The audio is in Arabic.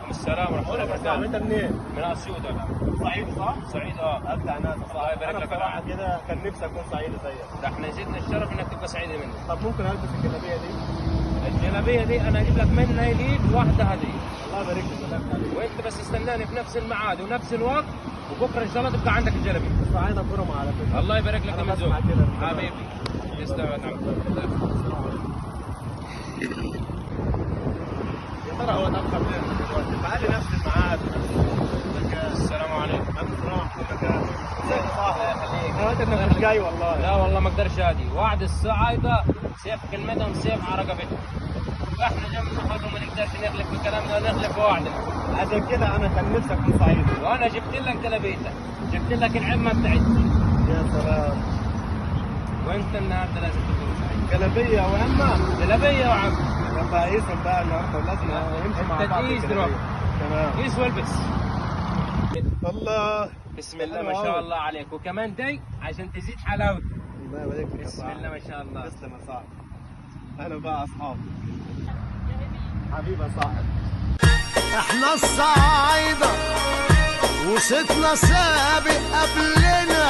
وعليكم السلام ورحمه الله وبركاته. انت منين؟ من اسيوط انا. صعيدي صح؟ سعيد ابدع ناس. الله يبارك انا لك. بصراحه كده كان نفسي اكون صعيدي زيك. ده احنا يزيدنا الشرف انك تبقى سعيد مني. طب ممكن البس الجلابيه دي؟ الجلابيه دي انا اجيب لك منها ليك واحده هديه. الله يبارك لك. الله يخليك. وانت بس استناني في نفس الميعاد ونفس الوقت، وبكره ان شاء الله تبقى عندك الجلابيه. صعيدة كرم على فكره. الله يبارك لك أنا يا من بسمع زوج. كده. حبيبي تسلم يا نعم. يا ترى هو اتاخر ليه دلوقتي؟ تعالي نفس الميعاد. السلام عليكم. انا صراحه في مكان. ازيك يا صاحبي؟ الله يخليك. انا قلت انك مش جاي والله. لا والله ما اقدرش اجي، وعد الصعايده سيف كلمتهم سيف على رقبتهم. واحنا جنب برضه ما نقدرش نخلف بكلامنا ونخلف بوعدنا. عشان كده انا كان نفسي اكون صعيدي. وانا جبت لك جلابيتك، جبت لك العمه بتاعتي، يا سلام. وانت النهارده لازم تكون سعيد. جلابيه وعمه. جلابيه وعم. طب قيسهم بقى النهارده لازم نمشي مع انت بعض. تقيس كده. دلوقتي. تمام. قيس والبس. الله. بسم الله ما شاء الله عليك، وكمان دي عشان تزيد حلاوتك. الله يبارك فيك يا بسم صاحبي. الله ما شاء الله. تسلم يا صاحبي. اهلا بقى اصحاب. حبيبي يا صاحبي. احنا الصعايدة وصيتنا سابق قبلنا